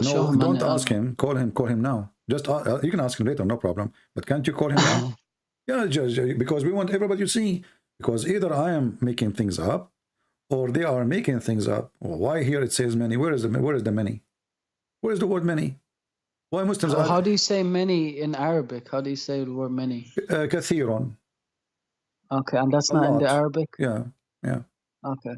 Show No, him don't and ask him. Call him now. Just you can ask him later, no problem. But can't you call him now? Yeah, just because we want everybody to see. Because either I am making things up, or they are making things up. Well, why here it says many? Where is the many? Where is the word many? Why Muslims how add do you say many in Arabic? How do you say the word many? كثير? Okay, and that's A not in the lot. Arabic? Yeah, yeah, Okay.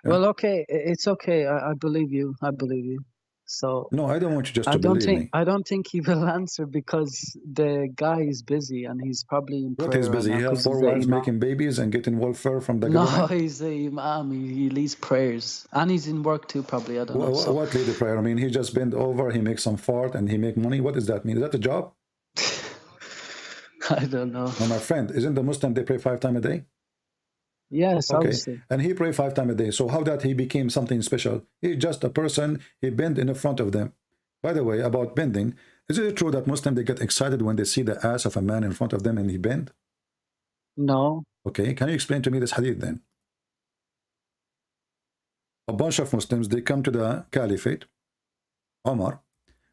yeah. Well, okay, it's okay. I believe you. I believe you. So No, I don't want you just to believe me. I don't think he will answer because the guy is busy and he's probably in What prayer he's right busy? now He have because 4 he's the wives imam. making babies and getting welfare from the No, government. he's the imam. He leads prayers and he's in work too, probably. I don't know. So What lady prayer? I mean, he just bend over, he makes some fart, and he make money. What does that mean? Is that a job? I don't know. No, my friend, isn't the Muslim they pray 5 times a day? Yes, Okay, obviously. and he pray 5 times a day. So how that he became something special? He's just a person. He bend in the front of them. By the way, about bending, is it true that Muslims they get excited when they see the ass of a man in front of them and he bend? No. Okay, can you explain to me this hadith then? A bunch of Muslims they come to the caliphate, Omar,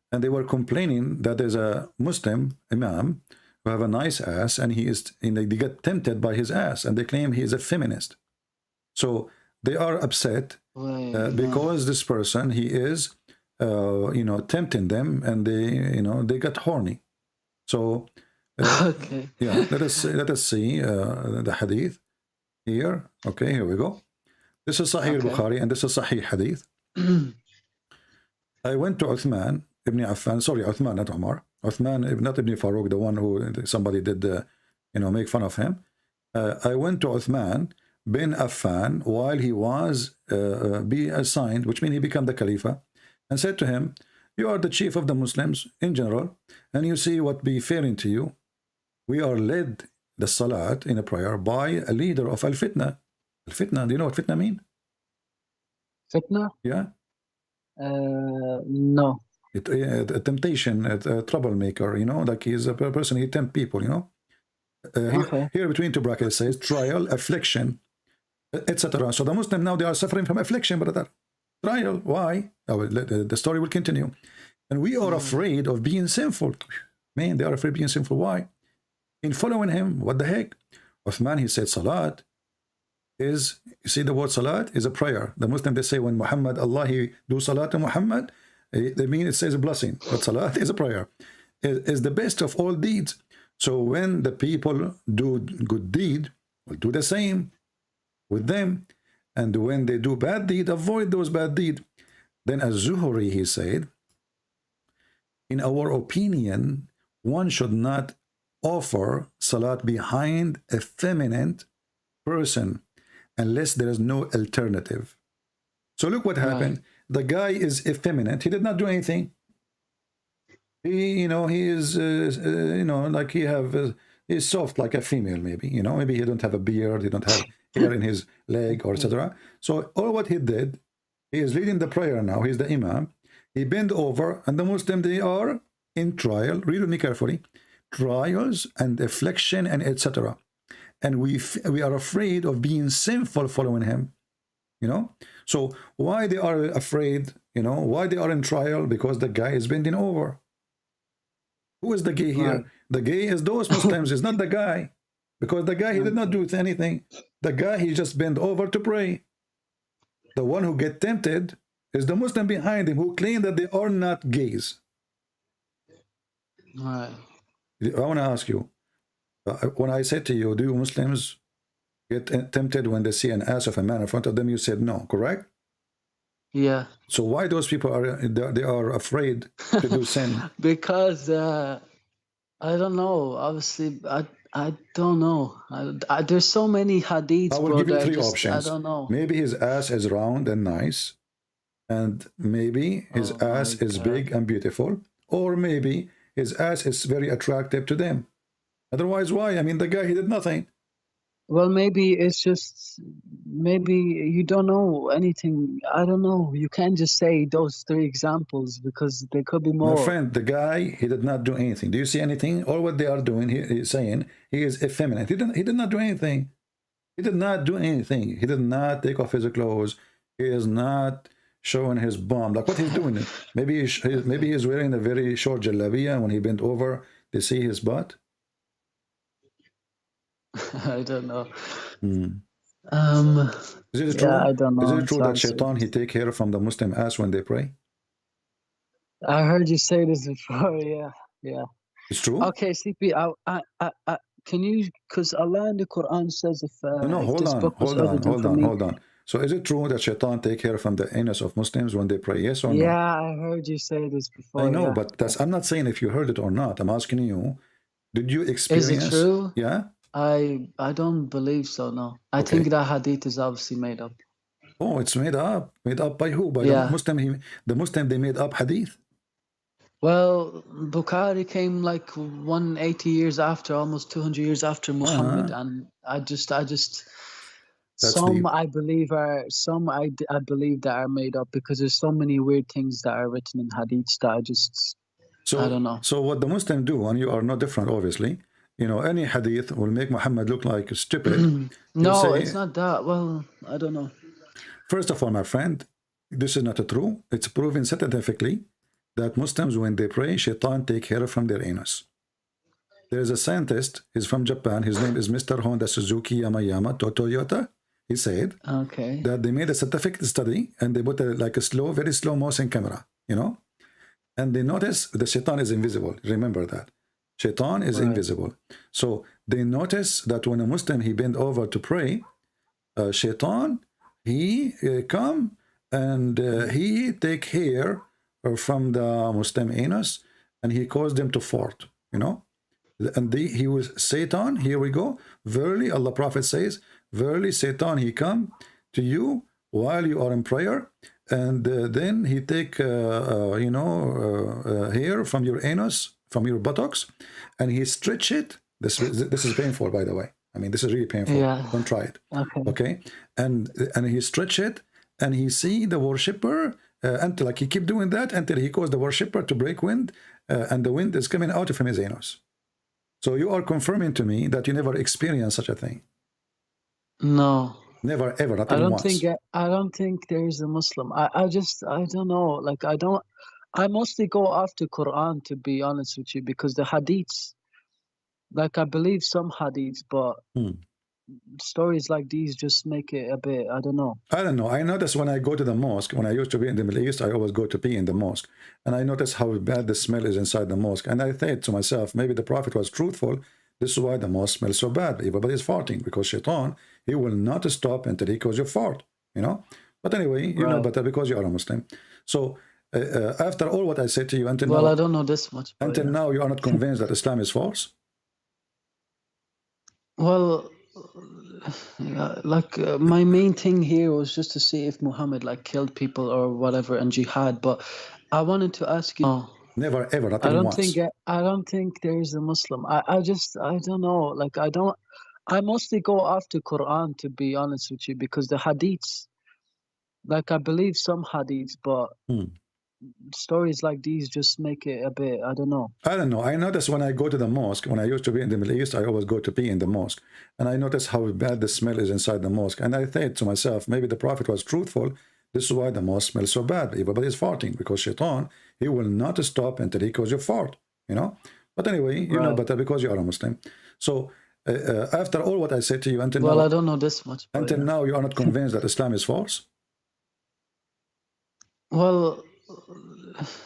and they were complaining that there's a Muslim imam who have a nice ass, and they get tempted by his ass, and they claim he is a feminist. So they are upset Wait, because this person he is, tempting them, and they got horny. So okay. yeah, let us see the hadith here. Okay, here we go. This is Sahih Okay. Bukhari, and this is Sahih Hadith. I went to Uthman ibn Affan, sorry, Uthman, not Umar. Uthman, not Ibn Farouk, the one who somebody did, make fun of him. I went to Uthman bin Affan while he was be assigned, which means he became the Khalifa, and said to him, you are the chief of the Muslims in general, and you see what befalling to you. We are led the Salat in a prayer by a leader of Al-Fitna. Al-Fitna, do you know what Fitna mean? Fitna? Yeah. No. A temptation, a troublemaker, like he's a person, he tempt people, Okay. here between two brackets says trial, affliction, etc. So the Muslim now they are suffering from affliction, brother. Trial, why? Oh, the story will continue. And we are afraid of being sinful. Man, they are afraid of being sinful. Why? In following him, what the heck? Uthman, he said, Salat is, you see the word Salat is a prayer. The Muslim, they say when Muhammad, Allah, he do Salat to Muhammad, they mean it says a blessing, but Salat is a prayer. It is the best of all deeds. So when the people do good deed, we'll do the same with them. And when they do bad deed, avoid those bad deed. Then Az-Zuhri, he said, in our opinion, one should not offer Salat behind a feminine person unless there is no alternative. So look what happened. Right. The guy is effeminate. He did not do anything. He, he is, like he's soft like a female, maybe. Maybe he don't have a beard. He don't have hair in his leg, or etc. So all what he did, he is leading the prayer now. He's the imam. He bent over, and the Muslim, they are in trial. Read with me carefully. Trials and affliction and etc. And we are afraid of being sinful following him. So why they are afraid? Why they are in trial? Because the guy is bending over. Who is the gay here? Right. The gay is those Muslims. It's not the guy, because the guy, he did not do anything. The guy, he just bent over to pray. The one who get tempted is the Muslim behind him, who claim that they are not gays. Right. I want to ask you, when I said to you, do Muslims get tempted when they see an ass of a man in front of them? You said no, correct? Yeah. So why those people they are afraid to do sin? Because I don't know. Obviously, I don't know. There's so many hadiths. I will give you 3 options. I don't know. Maybe his ass is round and nice, and maybe his ass is big and beautiful, or maybe his ass is very attractive to them. Otherwise, why? I mean, the guy, he did nothing. Well, maybe it's just, maybe you don't know anything. I don't know. You can't just say those 3 examples, because there could be more. My friend, the guy, he did not do anything. Do you see anything? All what they are doing, he's saying he is effeminate. He did not do anything. He did not do anything. He did not take off his clothes. He is not, showing his bum, like what he's doing. Maybe maybe he's wearing a very short jalabiya. When he bent over, they see his butt. I don't know. Is it Yeah, true? I don't Is know. it true to that answer shaitan he this. take hair from the Muslim ass when they pray? I heard you say this before. Yeah, yeah. It's true. Okay, CP. Can you? Because Allah in the Quran says No, if hold this on, book was hold on, evident hold for on, me. hold on. So is it true that shaitan take hair from the anus of Muslims when they pray? Yes or no? Yeah, I heard you say this before. I know, Yeah. but that's, I'm not saying if you heard it or not. I'm asking you, did you Is it experience? true? Yeah. I don't believe so. No, I Okay. think that hadith is obviously made up. Oh, it's made up. Made up by who? By Yeah. the Muslim. The Muslim they made up hadith. Well, Bukhari came like 180 years after, almost 200 years after Muhammad, and I just That's some deep. I believe are some I believe that are made up because there's so many weird things that are written in hadiths that I just I don't know. So what the Muslim do, and you are no different, obviously. You know, any hadith will make Muhammad look like stupid. You No, say, it's not that. Well, I don't know. first of all, my friend, this is not true. It's proven scientifically that Muslims, when they pray, shaitan take hair from their anus. There is a scientist, he's from Japan, his name is Mr. Honda Suzuki Yamayama Toyota. He said Okay. that they made a scientific study and they put like a slow, very slow motion camera, you know, and they notice the shaitan is invisible. Remember that. Shaitan is invisible. So they notice that when a Muslim, he bend over to pray, shaitan, he come and he take hair from the Muslim anus and he caused them to fart, you know. And he was Satan, here we go. Verily, Allah Prophet says, verily Satan, he come to you while you are in prayer, and then he take, hair from your anus, from your buttocks, and he stretch it. This is painful, by the way. I mean, this is really painful. Yeah. Don't try it. Okay. And he stretch it, and he see the worshipper until like he keep doing that until he caused the worshipper to break wind, and the wind is coming out of his anus. So you are confirming to me that you never experienced such a thing. No. Never ever, not even once. I don't think there is a Muslim. I don't know. Like I mostly go off the Quran, to be honest with you, because the hadiths, like I believe some hadiths, but stories like these just make it a bit, I don't know. I don't know. I notice when I go to the mosque, when I used to be in the Middle East, I always go to pee in the mosque. And I notice how bad the smell is inside the mosque. And I think to myself, maybe the Prophet was truthful. This is why the mosque smells so bad. Everybody is farting because shaitan, he will not stop until he calls you fart, you know. But anyway, you know better because you are a Muslim. So after all what I said to you until now, I don't know this much. Until now, you are not convinced that Islam is false? Well, my main thing here was just to see if Muhammad like killed people or whatever in jihad. But I wanted to ask you. No. Never ever, not even once. I don't think there is a Muslim. I don't know. Like I mostly go off the Quran, to be honest with you, because the hadiths, like I believe some hadiths, but stories like these just make it a bit, I don't know. I don't know. I notice when I go to the mosque, when I used to be in the Middle East, I always go to pee in the mosque. And I notice how bad the smell is inside the mosque. And I think to myself, maybe the Prophet was truthful. This is why the mosque smells so bad. Everybody is farting because shaitan, he will not stop until he calls you fart, you know. But anyway, you know better because you are a Muslim. So after all what I said to you until now, I don't know this much. Until now, you are not convinced that Islam is false? Well,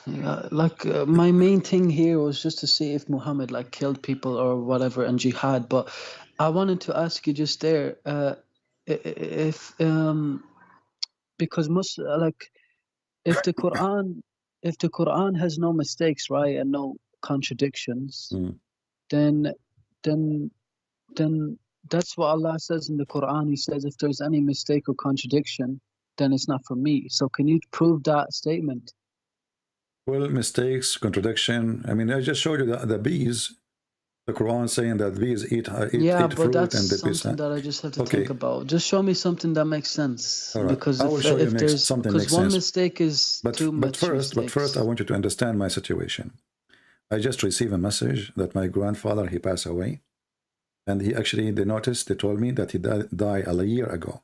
my main thing here was just to see if Muhammad like killed people or whatever in jihad. But I wanted to ask you just there, if because if the Quran has no mistakes, right, and no contradictions, then that's what Allah says in the Quran. He says if there's any mistake or contradiction, then it's not for me. So can you prove that statement? Well, mistakes, contradiction. I mean, I just showed you the bees. The Quran saying that bees eat fruit that's and the something that I just have to think about. Just show me something that makes sense. All right. Because I will show you something makes sense. One mistake is too much. But first, I want you to understand my situation. I just received a message that my grandfather, he passed away. And he actually, they told me that he died a year ago.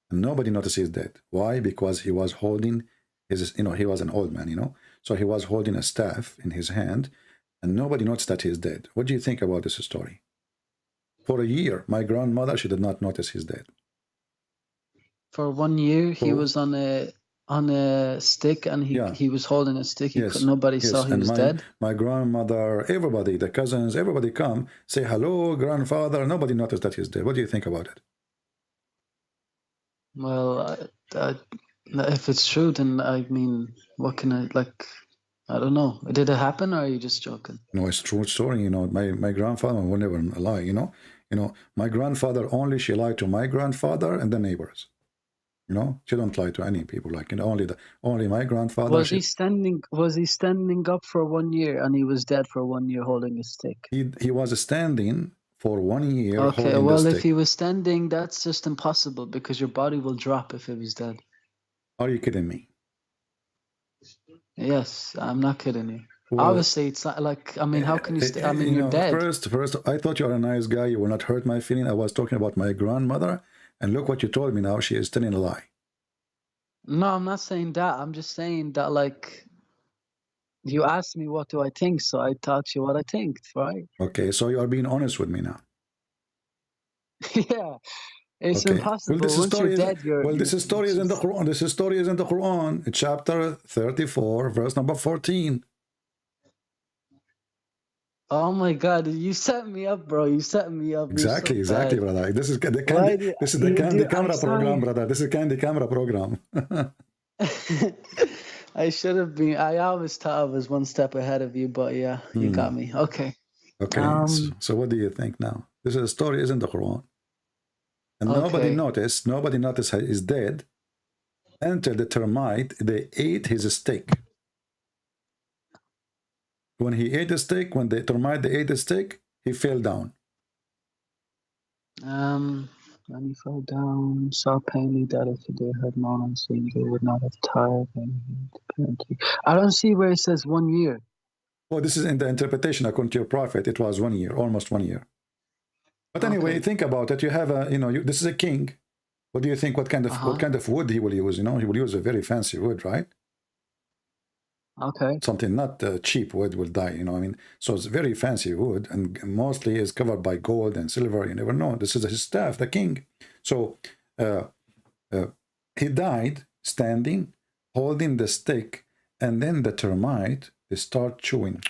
and nobody noticed he's dead. Why? Because he was holding his, he was an old man, so he was holding a staff in his hand, and nobody noticed that he's dead. What do you think about this story? For a year, my grandmother, she did not notice he's dead. For 1 year, he For, was on a stick, and he was holding a stick. Nobody saw he was dead. My grandmother, everybody, the cousins, everybody come, say hello, grandfather. Nobody noticed that he's dead. What do you think about it? Well, if it's true, then I mean, what can I I don't know. Did it happen, or are you just joking? No, it's true story. My grandfather will never lie. My grandfather only, she lied to my grandfather and the neighbors. She don't lie to any people. Only my grandfather. Was he standing up for 1 year, and he was dead for 1 year holding a stick? He was standing for 1 year. Okay, well, if he was standing, that's just impossible, because your body will drop if he was dead. Are you kidding me? Yes, I'm not kidding you. Well, obviously, it's not I mean, how can you I mean, you're dead. First, I thought you were a nice guy. You will not hurt my feeling. I was talking about my grandmother, and look what you told me now. She is telling a lie. No, I'm not saying that. I'm just saying that, you asked me what do I think, so I taught you what I think, right? Okay, so you are being honest with me now. Yeah, it's impossible. Well, Once you're dead, this story is in the Quran. This story is in the Quran, chapter 34, verse number 14. Oh my God! You set me up, bro. You set me up. Exactly, brother. This is the candy camera program, brother. This is candy camera program. I should have been. I always thought I was one step ahead of you, but yeah, you got me. Okay. Okay. So what do you think now? This is a story is in the Quran, and nobody noticed. Nobody noticed he's dead until the termite they ate his steak. When he ate the steak, when the termite they ate the steak, he fell down. When he fell down, saw plainly that if they had known and seen, they would not have tired and I don't see where it says 1 year. Well, this is in the interpretation according to your prophet. It was 1 year, almost 1 year. But anyway, think about it. You have a, this is a king. What do you think? What kind of wood he will use? He will use a very fancy wood, right? Okay. Something not cheap wood will die, So it's very fancy wood, and mostly is covered by gold and silver. You never know. This is his staff, the king. So he died standing, holding the stick, and then the termite, they start chewing.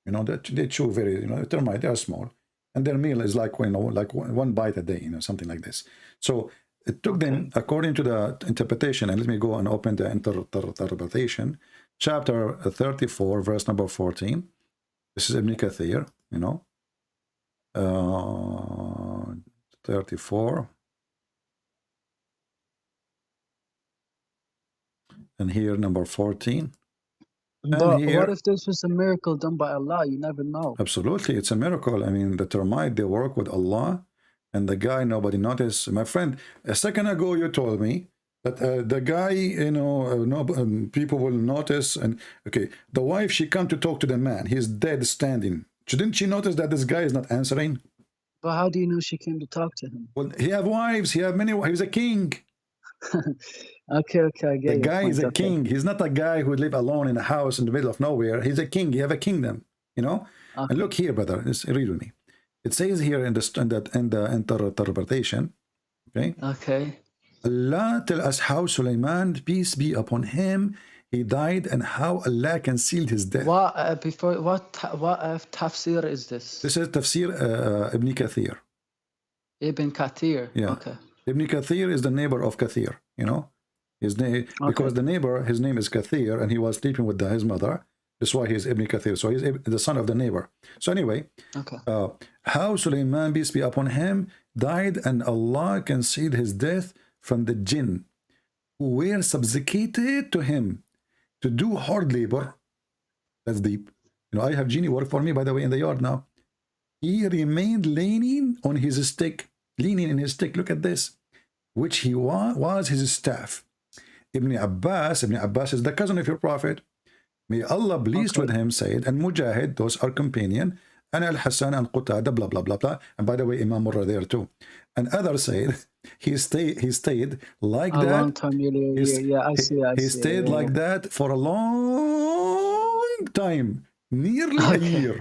They chew very, termite, they are small. And their meal is like one bite a day, something like this. So it took them, according to the interpretation, and let me go and open the interpretation, chapter 34, verse number 14. This is Ibn Kathir, 34. And here, number 14. But what if this was a miracle done by Allah? You never know. Absolutely, it's a miracle. I mean, the termite, they work with Allah, and the guy, nobody noticed. My friend, a second ago, you told me that the guy, people will notice. And okay, the wife, she come to talk to the man. He's dead standing. Didn't she notice that this guy is not answering? But how do you know she came to talk to him? Well, he have wives. He have many wives. He's a king. Okay, I get it. The guy is a king. He's not a guy who live alone in a house in the middle of nowhere. He's a king. He have a kingdom, And look here, brother. Read with me. It says here in the interpretation, okay? Okay. Allah tell us how Sulaiman, peace be upon him, he died, and how Allah concealed his death. What tafsir is this? This is tafsir Ibn Kathir. Ibn Kathir. Yeah. Okay. Ibn Kathir is the neighbor of Kathir, his name, because the neighbor, his name is Kathir, and he was sleeping with his mother. That's why he's Ibn Kathir. So he's the son of the neighbor. So anyway, how Sulaiman, peace be upon him, died, and Allah concealed his death from the jinn who were subjugated to him to do hard labor. That's deep. I have genie work for me, by the way, in the yard now. He remained leaning on his stick, leaning in his stick. Look at this, which he was his staff. Ibn Abbas is the cousin of your prophet. May Allah pleased with him, said, and Mujahid, those are companion, and Al-Hassan and Qatada, blah, blah, blah, blah. And by the way, Imam Murrah there too. And others said he stayed like A long that. time, nearly a year. Yeah, I see. He stayed Yeah, like that for a long time, nearly a okay. year.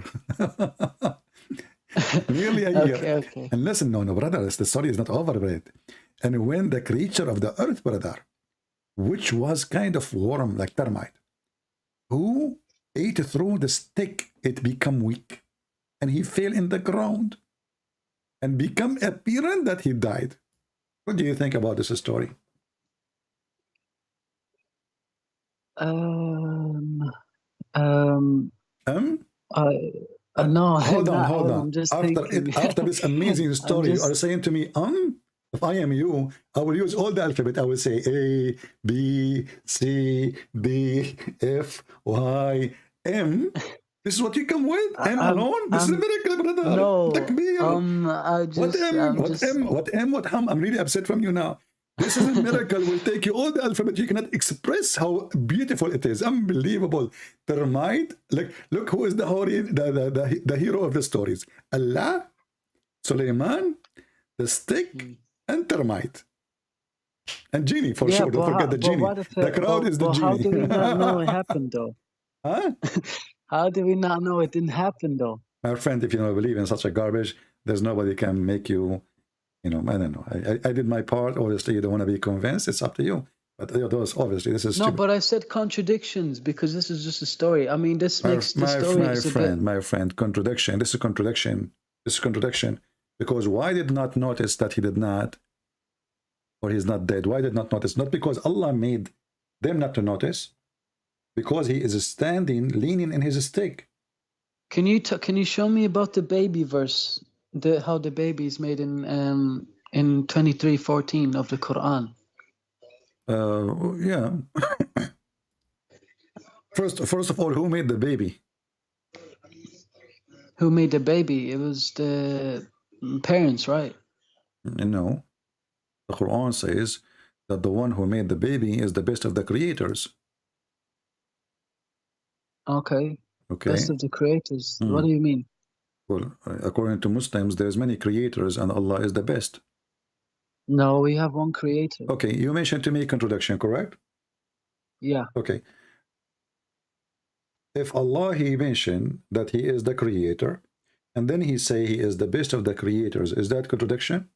Nearly a year. Okay. And listen, no, brother, the story is not over with. And when the creature of the earth, brother, which was kind of worm like termite, who ate through the stick, it became weak, and he fell in the ground and become apparent that he died. What do you think about this story? No, hold on. I'm just thinking. After this amazing story, just... you are saying to me, if I am you, I will use all the alphabet. I will say A, B, C, D, F, Y, M. This is what you come with? M alone? This is a miracle, brother. No, What M? I'm really upset from you now. This is a miracle. Will take you all the alphabet. You cannot express how beautiful it is. Unbelievable. Termite. Look who is the hero of the stories. Allah, Suleiman, the stick, and termite. And genie, for sure. Don't forget the genie. The crowd is the genie. How do we not know it happened, though? Huh? How do we not know it didn't happen, though? My friend, if you don't believe in such a garbage, there's nobody can make you, I don't know. I did my part. Obviously, you don't want to be convinced. It's up to you. But those, obviously, this is stupid. No, but I said contradictions because this is just a story. I mean, this makes the story... My friend, contradiction. This is contradiction. This is contradiction. Because why did not notice that he did not, or he's not dead? Why did not notice? Not because Allah made them not to notice, because he is standing, leaning in his stick. Can you show me about the baby verse, how the baby is made in 23:14 of the Quran? Yeah. First of all, who made the baby? Who made the baby? It was the parents, right? No. The Quran says that the one who made the baby is the best of the creators. Okay. Best of the creators. What do you mean? Well, according to Muslims, there's many creators and Allah is the best. No, we have one creator. Okay, you mentioned to me contradiction, correct? Yeah. Okay. If Allah, he mentioned that he is the creator, and then he say he is the best of the creators, is that contradiction?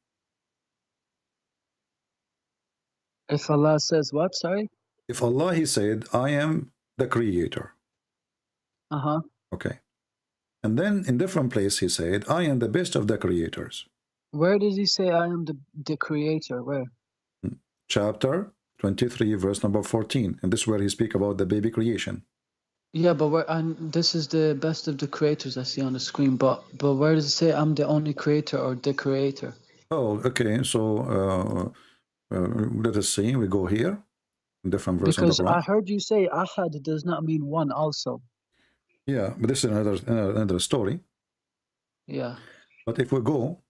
If Allah says what, sorry? If Allah, he said, I am the creator. Uh-huh. Okay. And then in different place he said, I am the best of the creators. Where does he say I am the creator? Where? Chapter 23, verse number 14. And this is where he speak about the baby creation. Yeah, but this is the best of the creators I see on the screen. But where does it say I'm the only creator or the creator? Oh, okay. So let us see. We go here. Different verse. Because I heard you say Ahad does not mean one also. Yeah, but this is another story. Yeah. But if we go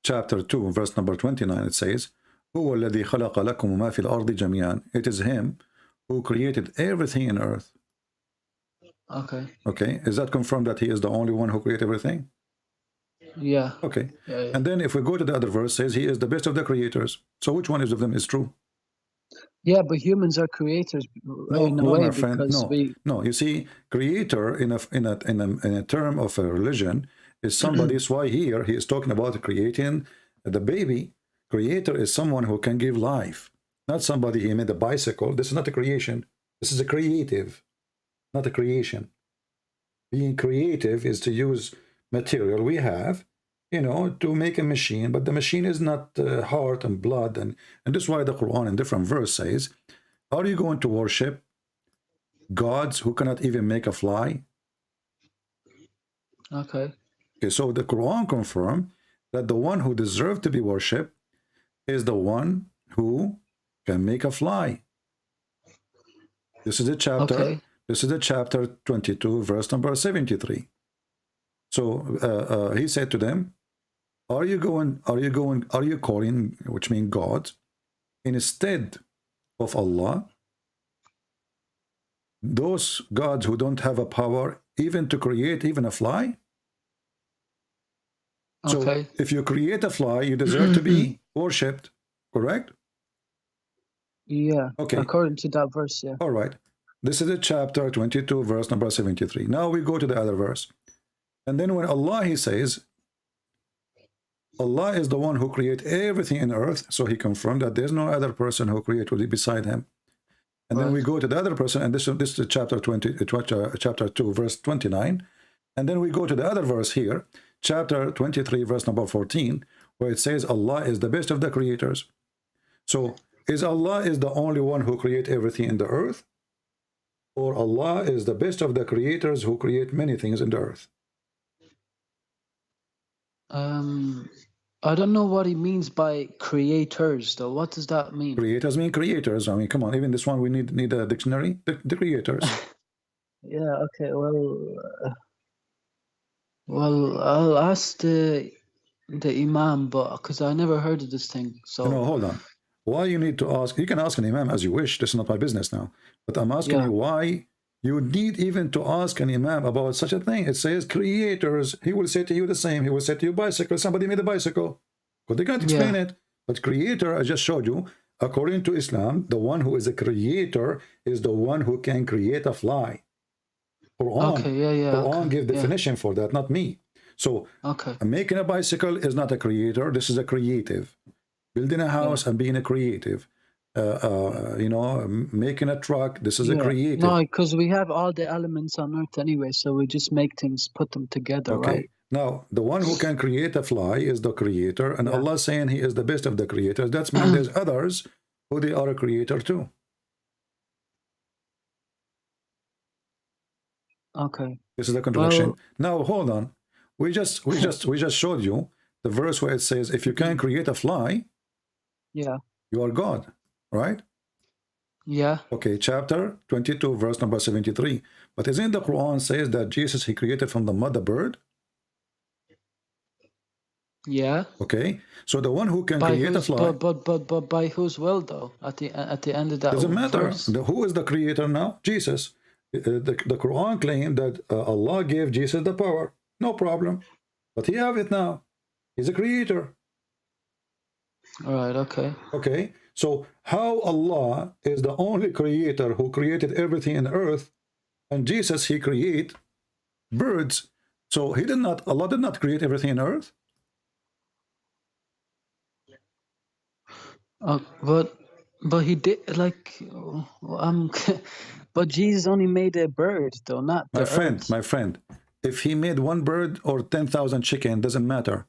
chapter 2, verse number 29, it says, هو الذي خلق لكم ما في الأرض جميعا. It is him who created everything in earth. Okay. Okay. Is that confirmed that he is the only one who created everything? Yeah. Okay. Yeah. And then if we go to the other verse, says he is the best of the creators. So which one of them is true? Yeah, but humans are creators in a way, my friend. No. You see, creator in a term of a religion is somebody. That's why here he is talking about creating the baby. Creator is someone who can give life, not somebody he made a bicycle. This is not a creation. This is a creative, not a creation. Being creative is to use material we have, to make a machine, but the machine is not heart and blood, and this is why the Quran in different verse says, are you going to worship gods who cannot even make a fly? Okay, so the Quran confirms that the one who deserves to be worshipped is the one who can make a fly. This is the chapter. Okay. This is the chapter 22, verse number 73. So he said to them, are you calling, which means God, instead of Allah, those gods who don't have a power even to create even a fly? So Okay. if you create a fly, you deserve to be worshipped, correct? Yeah. Okay. According to that verse, yeah. All right. This is a chapter 22, verse number 73. Now we go to the other verse. And then when Allah, he says, Allah is the one who created everything in earth. So he confirmed that there's no other person who created beside him. And then we go to the other person, and this is chapter 2, verse 29. And then we go to the other verse here, chapter 23, verse number 14, where it says Allah is the best of the creators. So is Allah is the only one who create everything in the earth? Or Allah is the best of the creators who create many things in the earth? I don't know what he means by creators, though. What does that mean? Creators mean creators. I mean, come on, even this one we need a dictionary. The creators. Yeah, okay, well, I'll ask the Imam, but because I never heard of this thing. So No, hold on. Why you need to ask? You can ask an imam as you wish. This is not my business now. But I'm asking you why you need even to ask an imam about such a thing. It says creators. He will say to you the same. He will say to you bicycle. Somebody made a bicycle. But they can't explain it. But creator, I just showed you, according to Islam, the one who is a creator is the one who can create a fly. Quran, Quran give definition for that, not me. So making a bicycle is not a creator. This is a creative. Building a house and being a creative. You know, making a truck, this is a creative. No, because we have all the elements on earth anyway, so we just make things, put them together, right? Now, the one who can create a fly is the creator, and Allah saying he is the best of the creators. That means there's others who they are a creator too. Okay. This is the contradiction. Well, now hold on. We just showed you the verse where it says if you can create a fly, you are God, right? Yeah. Okay, chapter 22, verse number 73. But isn't the Quran says that Jesus he created from the mud a bird? Yeah. Okay, so the one who can create a fly. But by whose will though? At the end of that doesn't matter. Verse? Who is the creator now? Jesus. The Quran claimed that Allah gave Jesus the power. No problem. But he have it now. He's a creator. All right, okay. Okay, so how Allah is the only creator who created everything in earth, and Jesus, he create birds. So he did not, Allah did not create everything in earth. But he did, like, but Jesus only made a bird, though, not the earth. My friend, if he made one bird or 10,000 chicken, doesn't matter.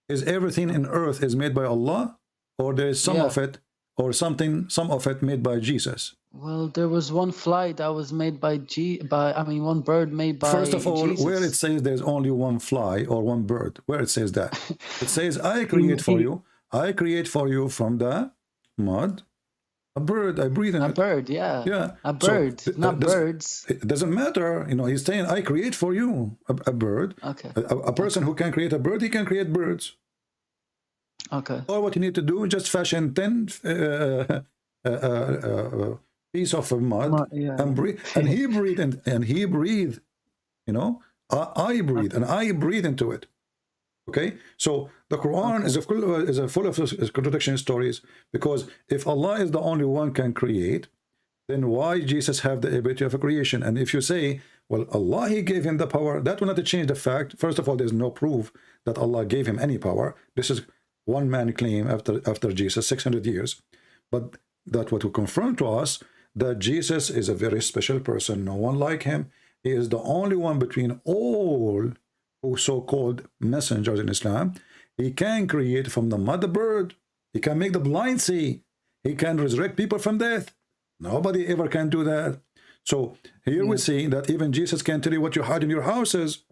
Is everything in earth is made by Allah, or there is some of it, or some of it made by Jesus? Well, there was one fly that was made by one bird made by First of all, Jesus. where it says there's only one fly or one bird, where it says that? It says, I create for you. I create for you from the mud a bird. I breathe in it. A bird, yeah. A bird, so, not birds. It doesn't matter. You know, he's saying, I create for you a bird. Okay. A person who can create a bird, he can create birds. Okay. Or what you need to do, just fashion 10 piece of mud and breathe. And he breathe and he breathe. You know, I breathe and I breathe into it. Okay, so the Quran is full of contradiction stories, because if Allah is the only one can create, then why Jesus have the ability of a creation? And if you say, well, Allah, he gave him the power, that will not change the fact. First of all, there's no proof that Allah gave him any power. This is one man claim after Jesus, 600 years. But that what will confirm to us that Jesus is a very special person. No one like him. He is the only one between all who so-called messengers in Islam. He can create from the mud a bird. He can make the blind see. He can resurrect people from death. Nobody ever can do that. So here we see that even Jesus can tell you what you hide in your houses.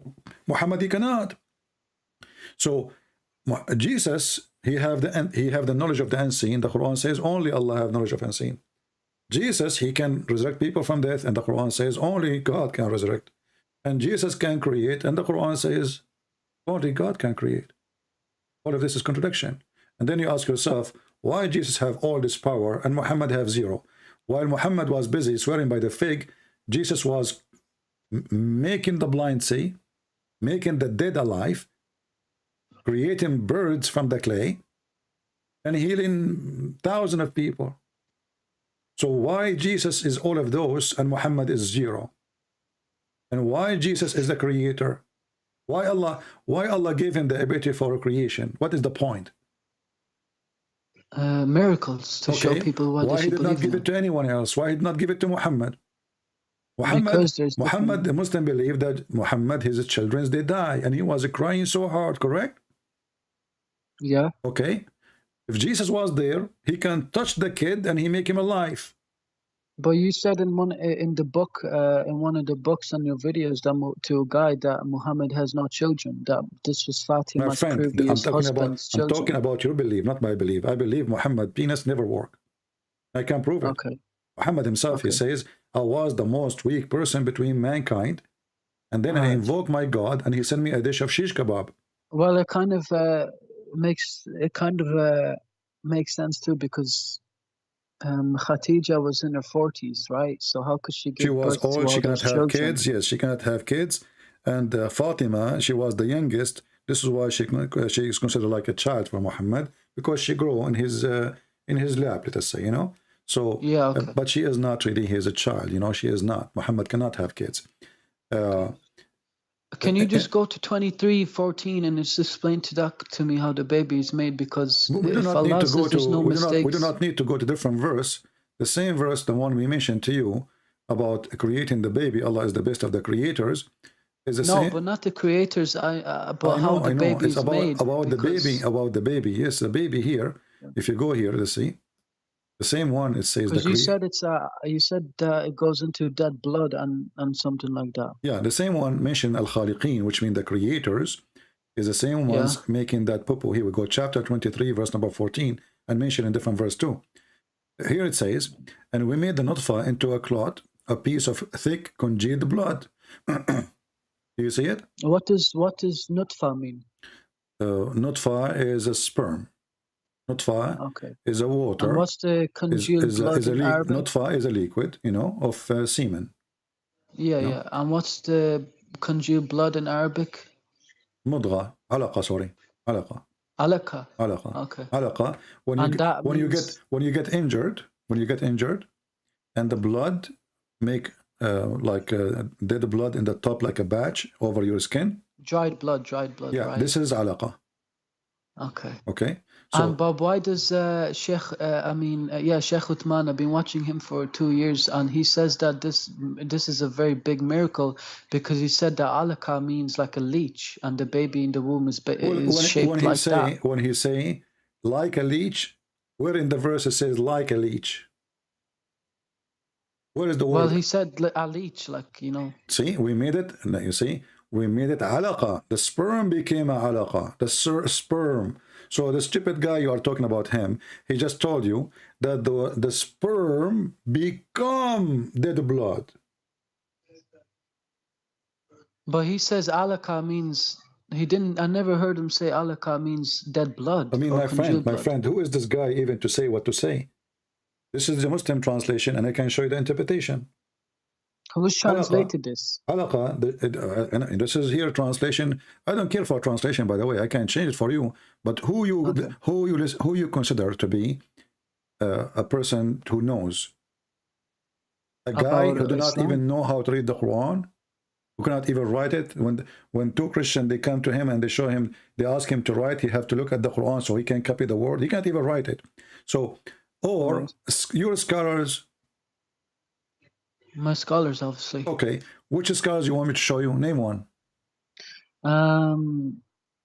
Muhammad, he cannot. So Jesus, he have the knowledge of the unseen. The Quran says only Allah have knowledge of unseen. Jesus, he can resurrect people from death, and the Quran says only God can resurrect. And Jesus can create, and the Quran says only God can create. All of this is contradiction. And then you ask yourself, why Jesus have all this power and Muhammad have zero? While Muhammad was busy swearing by the fig, Jesus was making the blind see, making the dead alive, creating birds from the clay, and healing thousands of people. So why Jesus is all of those and Muhammad is zero? And why Jesus is the creator? Why Allah gave him the ability for creation? What is the point? Miracles to show people what why they he should did not believe give in. it to anyone else? Why he did not give it to Muhammad? Because there's Muhammad, the Muslim believe that Muhammad, his children, they die, and he was crying so hard, correct? Yeah. Okay. If Jesus was there, he can touch the kid and he make him alive. But you said in one in one of the books on your videos that to a guy that Muhammad has no children. That this was Fatima's My friend, previous husband's children. I'm talking about your belief, not my belief. I believe Muhammad penis never work. I can prove it. Okay. Muhammad himself, he says, I was the most weak person between mankind, and then I invoke my God, and he sent me a dish of shish kebab. Well, it kind of makes sense too, because Khadija was in her 40s, right? So how could she give birth to all she cannot have children? kids. Yes, she cannot have kids. And Fatima, she was the youngest. This is why she is considered like a child for Muhammad, because she grew in his lap, let us say, you know. So, yeah, okay. But she is not really his a child, you know. She is not. Muhammad cannot have kids. Can you just go to 23:14 and just explain to me how the baby is made? Because we do not need to go to we do not need to go to different verse. The same verse, the one we mentioned to you about creating the baby, Allah is the best of the creators, is the same. No, but not the creators. About how the baby is made. About the baby. Yes, the baby here. If you go here, let's see. The same one, it says you said you said it goes into dead blood and something like that. Yeah, the same one mentioned al-khaliqeen, which means the creators, is the same ones making that pupu. Here we go, chapter 23, verse number 14, and mentioned in different verse too. Here it says, and we made the nutfa into a clot, a piece of thick congealed blood. Do you see it? What does nutfa mean? Nutfa is a sperm. Nutfa is a water. And what's the congealed blood in Arabic? Nutfa is a liquid, you know, of semen. Yeah, yeah. And what's the congealed blood in Arabic? Mudgha, alaqa, sorry, alaqa. Alaqa. Alaqa. Okay. Alaqa. When you get injured, and the blood make like dead blood in the top, like a batch over your skin. Dried blood. Yeah, right? This is alaqa. Okay. Okay. So, and Bob, why does Sheikh Uthman, I've been watching him for 2 years, and he says that this is a very big miracle, because he said that alaqa means like a leech, and the baby in the womb is shaped like that. When he say like a leech, where in the verse it says like a leech? Where is the word? Well, he said a leech, like, you know. See, we made it. You see, we made it alaqa. The sperm became a alaqa. The sperm. So the stupid guy you are talking about him, he just told you that the sperm become dead blood. But he says alaqa means, I never heard him say alaqa means dead blood. I mean, my friend, who is this guy even to say what to say? This is the Muslim translation, and I can show you the interpretation. Who's translated this? Alaqa, this is here translation. I don't care for translation, by the way. I can change it for you. But who you consider to be a person who knows? A guy who do not even know how to read the Quran, who cannot even write it. When two Christians, they come to him and they show him, they ask him to write, he have to look at the Quran so he can copy the word. He can't even write it. So, or your scholars. My scholars, obviously. Okay. Which scholars you want me to show you? Name one.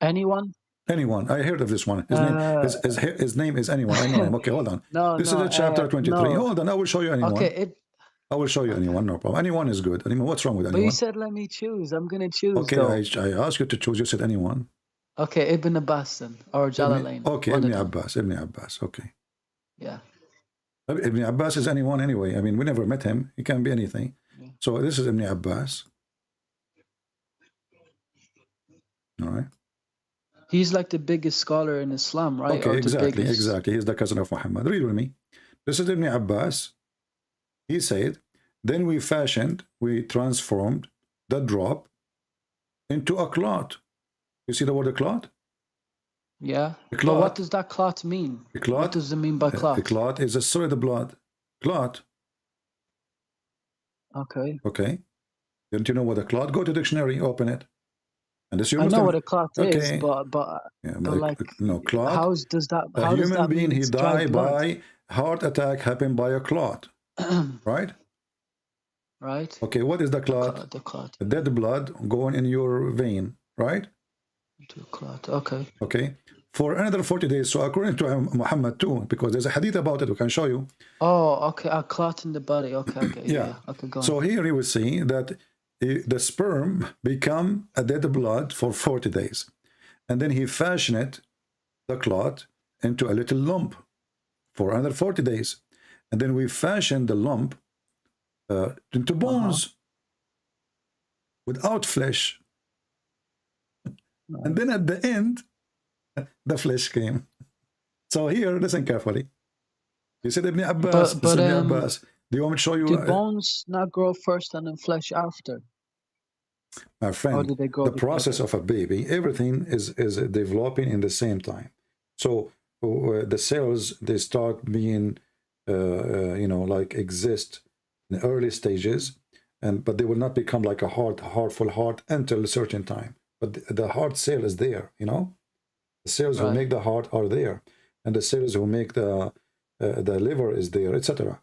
Anyone? Anyone. I heard of this one. His name is anyone. I know him. Okay, hold on. This is chapter 23. No. Hold on. I will show you anyone. Okay. I will show you anyone. No problem. Anyone is good. Anyone. What's wrong with anyone? But you said let me choose. I'm going to choose. Okay, I asked you to choose. You said anyone. Okay, Ibn Abbas then, or Jalalain. Okay, Ibn Abbas. Okay. Yeah. Ibn Abbas is anyone anyway. I mean, we never met him. He can be anything. Yeah. So this is Ibn Abbas. All right. He's like the biggest scholar in Islam, right? Okay, exactly. He's the cousin of Muhammad. Read with me. This is Ibn Abbas. He said, then we fashioned, we transformed that drop into a clot. You see the word clot? Yeah. A But what clot, does that clot mean? a clot, What does it mean by a clot? clot is a solid blood. Clot, Okay. okay. Don't you know what a clot? Go to dictionary, open it. And this you're I know Muslim. what a clot is, Okay. but Yeah, like, no, clot. how does A that human being, mean he it's dry died blood? by heart attack happened by a clot, right? Right? Okay, what is the clot? The clot. The dead blood going in your vein, right? To clot. Okay. Okay. For another 40 days. So according to Muhammad too, because there's a hadith about it, we can show you. Oh, okay. A clot in the body. Okay. Yeah. Okay, go on. So here you will see that the sperm become a dead blood for 40 days. And then he fashioned the clot into a little lump for another 40 days. And then we fashioned the lump into bones without flesh. And then at the end, the flesh came. So here, listen carefully. You said Ibn Abbas, But Ibn Abbas. Do you want me to show you? Do bones not grow first and then flesh after? My Or friend, do they grow the process together? of a baby, everything is developing in the same time. So the cells, they start being, you know, like exist in the early stages, but they will not become like a full heart until a certain time. But the heart cell is there, you know. The cells who make the heart are there, and the cells who make the liver is there, etc.